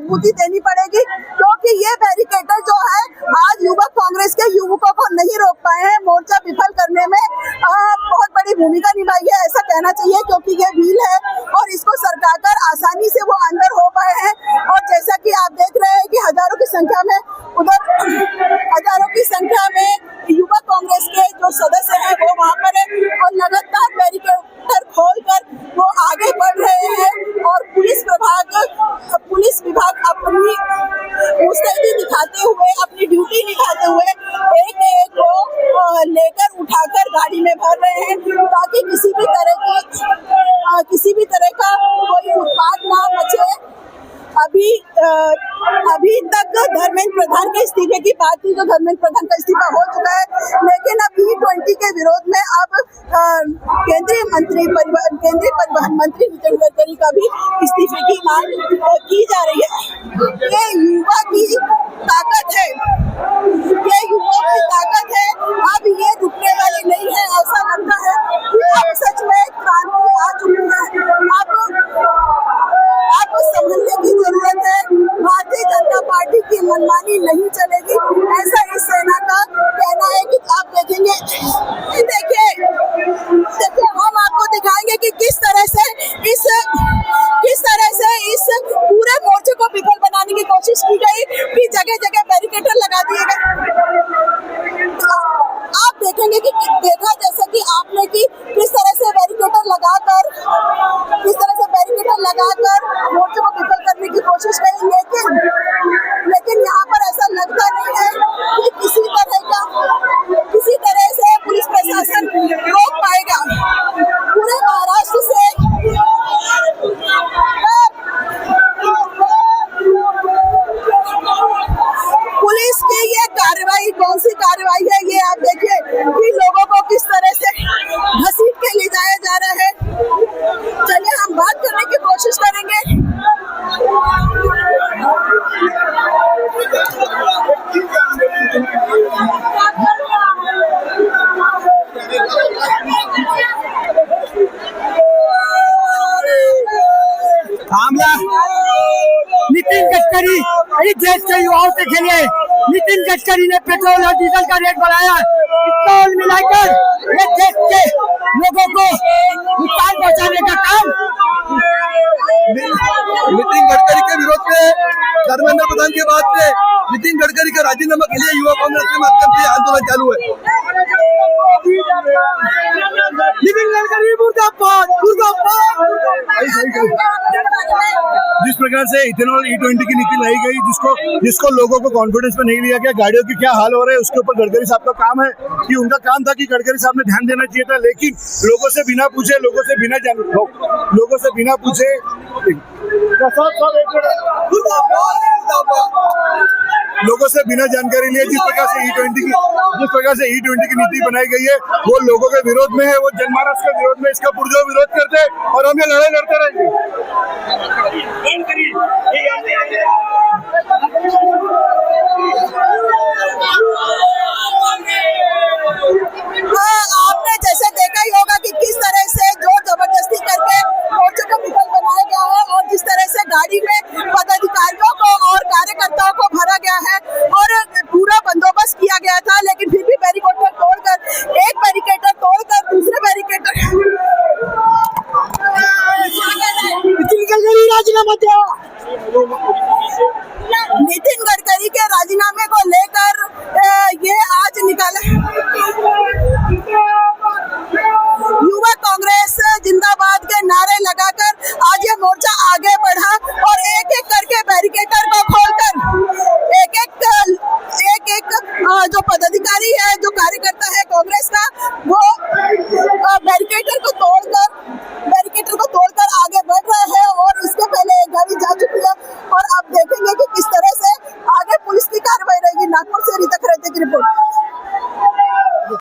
सहानुभूति देनी पड़ेगी, क्योंकि ये बैरिकेटर जो है आज युवक कांग्रेस के युवकों को नहीं रोक पाए हैं। मोर्चा विफल करने में बहुत बड़ी भूमिका निभाई है, ऐसा कहना चाहिए, क्योंकि ये व्हील है और इसको सरकाकर आसानी से वो अंदर हो पाए हैं। और जैसा कि आप देख रहे हैं कि हजारों की संख्या में युवक कांग्रेस के जो सदस्य हैं वो वहाँ पर है और लगातार बैरिकेटर खोलकर वो आगे बढ़ रहे हैं। और पुलिस विभाग अपनी मुस्तैदी दिखाते हुए, अपनी ड्यूटी दिखाते हुए एक को लेकर उठाकर गाड़ी में भर रहे हैं, ताकि किसी भी तरह का कोई उत्पात ना मचे। अभी तक धर्मेंद्र प्रधान के इस्तीफे की बात थी, तो धर्मेंद्र प्रधान का इस्तीफा हो चुका है, लेकिन अब E20 के विरोध में अब केंद्रीय परिवहन मंत्री नितिन गडकरी का भी इस्तीफे की मांग की जा रही है। ये युवा की ताकत है, अब ये रुकने वाली नहीं है। ऐसा लगता है कि अब सच में क्रांति आ चुकी है। अब संभलने की जरूरत है। भारतीय जनता पार्टी की मनमानी नहीं चलेगी, ऐसा इस सेना का कहना है। कि आप देखेंगे, हम आपको दिखाएंगे कि किस तरह से इस पूरे मोर्चे को विफल बनाने की कोशिश की गई, कि जगह जगह बैरिकेटर लगा दिए गए। आप देखेंगे कि देखा जैसा कि आपने कि किस तरह से बैरिकेटर लगाकर मोर्चे को विफल करने की कोशिश करी, लेकिन यहाँ पर ऐसा लगता नहीं है कि किसी तरह से पुलिस प्रशासन रोक पाएगा। पूरे महाराष्ट्र से पुलिस की ये कार्रवाई कौन सी कार्रवाई है, ये आप देखिए कि लोगों को किस तरह से घसीट के ले जाया जा रहा है। चलिए हम बात करने की कोशिश करेंगे। नितिन गडकरी इस देश के युवाओं के लिए नितिन गडकरी ने पेट्रोल और डीजल का रेट बढ़ाया। पेट्रोल मिलाकर ये देश के लोगों को नुकसान पहुंचाने का काम नितिन गडकरी के विरोध में धर्मेंद्र प्रधान के बाद से नितिन गडकरी का राजीनामा के लिए युवा कांग्रेस के माध्यम से आंदोलन चालू है। नितिन गडकरी मुर्दाबाद। जिस प्रकार से इथेनॉल E20 की नीति लाई गई, जिसको लोगों को कॉन्फिडेंस में नहीं लिया गया, गाड़ियों की क्या हाल हो रहे हैं, उसके ऊपर गडकरी साहब का काम है कि उनका काम था कि गडकरी साहब ने ध्यान देना चाहिए था, लेकिन लोगों से बिना पूछे लोगों से बिना जानकारी लिए जिस प्रकार से E20 की नीति बनाई गई है, वो लोगों के विरोध में है, वो जनमानस के विरोध में इसका पुरजोर विरोध करते हैं और हम ये लड़ाई लड़ते रहेंगे। आपने जैसे देखा ही होगा कि किस तरह से जोर जबरदस्ती करके मोर्चे को विफल बनाया गया है और जिस तरह से गाड़ी में पदाधिकारियों को और कार्यकर्ताओं को भरा गया है और पूरा बंदोबस्त किया गया था, लेकिन फिर भी बैरिकेटर तोड़कर दूसरे बैरिकेटर राजीनामा दिया। नितिन गडकरी के राजीनामे को लेकर ये आज निकाला। युवा कांग्रेस जिंदाबाद के नारे लगाकर आज ये मोर्चा आगे बढ़ा और एक एक करके बैरिकेटर को खोलकर एक एक जो पदाधिकारी है, जो कार्यकर्ता है कांग्रेस का, वो बैरिकेटर को तोड़कर आगे बढ़ रहे हैं और इसके पहले एक गाड़ी जा चुकी है और अब देखेंगे कि किस तरह से आगे पुलिस की कार्रवाई रहेगी। नागपुर से रीता खरेदे की रिपोर्ट।